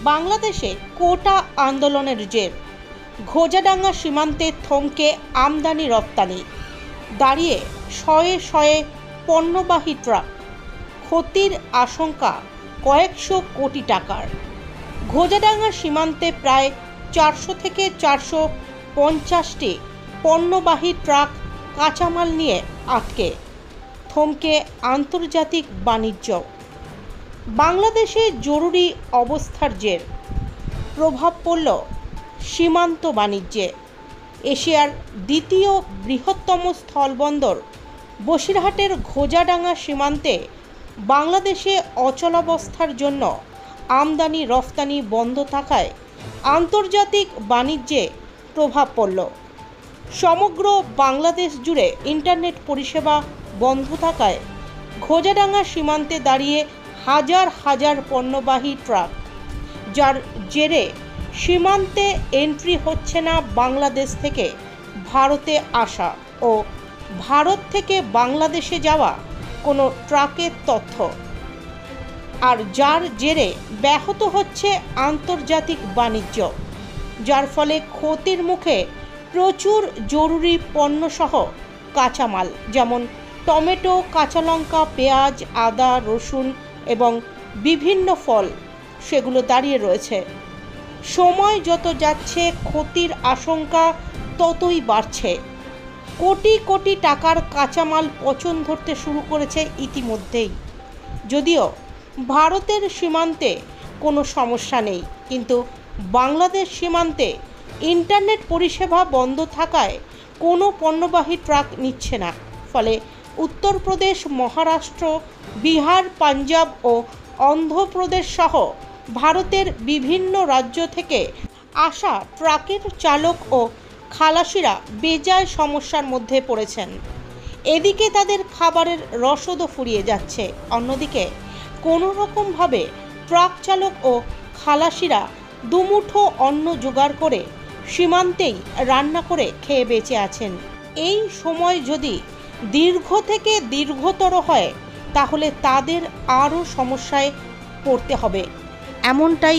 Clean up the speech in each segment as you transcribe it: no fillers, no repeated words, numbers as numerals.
বাংলাদেশে কোটা আন্দোলনের জের, ঘোজাডাঙ্গা সীমান্তে থমকে আমদানি রপ্তানি, দাঁড়িয়ে শয়ে শয়ে পণ্যবাহী ট্রাক, ক্ষতির আশঙ্কা কয়েকশো কোটি টাকার। ঘোজাডাঙ্গা সীমান্তে প্রায় 400 থেকে 450টি পণ্যবাহী ট্রাক কাঁচামাল নিয়ে আটকে, থমকে আন্তর্জাতিক বাণিজ্য। বাংলাদেশে জরুরি অবস্থার জের, প্রভাব পড়ল সীমান্ত বাণিজ্যে। এশিয়ার দ্বিতীয় বৃহত্তম স্থলবন্দর বসিরহাটের ঘোজাডাঙ্গা সীমান্তে বাংলাদেশে অচলাবস্থার জন্য আমদানি রফতানি বন্ধ থাকায় আন্তর্জাতিক বাণিজ্যে প্রভাব পড়ল। সমগ্র বাংলাদেশ জুড়ে ইন্টারনেট পরিষেবা বন্ধ থাকায় ঘোজাডাঙ্গা সীমান্তে দাঁড়িয়ে হাজার হাজার পণ্যবাহী ট্রাক, যার জেরে সীমান্তে এন্ট্রি হচ্ছে না বাংলাদেশ থেকে ভারতে আসা ও ভারত থেকে বাংলাদেশে যাওয়া কোনো ট্রাকের তথ্য, আর যার জেরে ব্যাহত হচ্ছে আন্তর্জাতিক বাণিজ্য, যার ফলে ক্ষতির মুখে প্রচুর জরুরি পণ্যসহ কাঁচামাল যেমন টমেটো, কাঁচা লঙ্কা, পেঁয়াজ, আদা, রসুন এবং বিভিন্ন ফল সেগুলো দাঁড়িয়ে রয়েছে। সময় যত যাচ্ছে ক্ষতির আশঙ্কা ততই বাড়ছে। কোটি কোটি টাকার কাঁচামাল পচন ধরতে শুরু করেছে ইতিমধ্যেই। যদিও ভারতের সীমান্তে কোনো সমস্যা নেই, কিন্তু বাংলাদেশ সীমান্তে ইন্টারনেট পরিষেবা বন্ধ থাকায় কোনো পণ্যবাহী ট্রাক নিচ্ছে না। ফলে উত্তরপ্রদেশ, মহারাষ্ট্র, বিহার, পাঞ্জাব ও অন্ধ্রপ্রদেশ সহ ভারতের বিভিন্ন রাজ্য থেকে আসা ট্রাকের চালক ও খালাসিরা বেজায় সমস্যার মধ্যে পড়েছেন। এদিকে তাদের খাবারের রসদও ফুরিয়ে যাচ্ছে, অন্যদিকে কোনো রকমভাবে ট্রাক চালক ও খালাসিরা দুমুঠো অন্ন জোগাড় করে সীমান্তেই রান্না করে খেয়ে বেঁচে আছেন। এই সময় যদি দীর্ঘ থেকে দীর্ঘতর হয় তাহলে তাদের আরও সমস্যায় পড়তে হবে, এমনটাই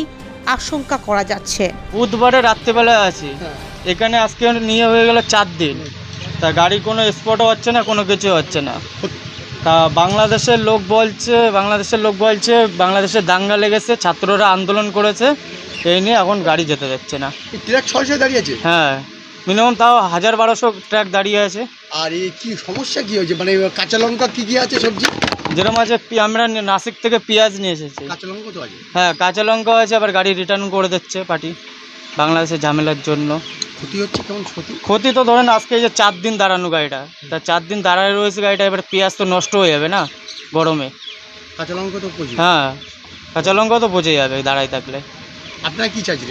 আশঙ্কা করা যাচ্ছে। বুধবারে রাত্রেবেলায় আছি, এখানে আজকে নিয়ে হয়ে গেল 4 দিন, তা গাড়ি কোনো স্পটও হচ্ছে না, কোনো কিছু হচ্ছে না। তা বাংলাদেশের লোক বলছে বাংলাদেশে দাঙ্গা লেগেছে, ছাত্ররা আন্দোলন করেছে, এই নিয়ে এখন গাড়ি যেতে যাচ্ছে না। ট্রাক 600 দাঁড়িয়ে আছে? হ্যাঁ, মিনিমাম তাও 1000-1200 ট্রাক দাঁড়িয়ে আছে। আর এই কি সমস্যা কি হয়েছে? মানে কাঁচা লঙ্কা কি আছে, সবজি যেরকম আছে, আমরা নাসিক থেকে পেঁয়াজ নিয়ে এসেছি। কাঁচা লঙ্কা তো আছে? হ্যাঁ, কাঁচা লঙ্কা আছে, আবার গাড়ি রিটার্ন করে দিচ্ছে পার্টি বাংলাদেশের ঝামেলার জন্য। ক্ষতি হচ্ছে কেমন? ক্ষতি তো ধরেন আজকে যে 4 দিন দাঁড়ানো গাড়িটা, তা 4 দিন দাঁড়ায় রয়েছে গাড়িটা, এবার পেঁয়াজ তো নষ্ট হয়ে যাবে না গরমে। কাঁচা লঙ্কা তো পচে? হ্যাঁ, কাঁচা লঙ্কা তো পচে যাবে দাঁড়ায় থাকলে। আপনারা কি চাইছেন?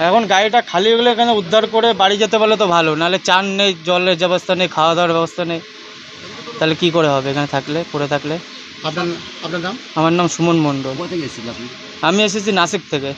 এখন গাড়িটা খালি হয়ে গেলে এখানে উদ্ধার করে বাড়ি যেতে পারলে তো ভালো, নাহলে চান নেই, জলের ব্যবস্থা নেই, খাওয়া দাওয়ার ব্যবস্থা নেই, তাহলে কি করে হবে এখানে থাকলে, পড়ে থাকলে। আপনার নাম? আমার নাম সুমন মণ্ডল। কোথা থেকে এসেছিলেন আপনি? আমি এসেছি নাসিক থেকে।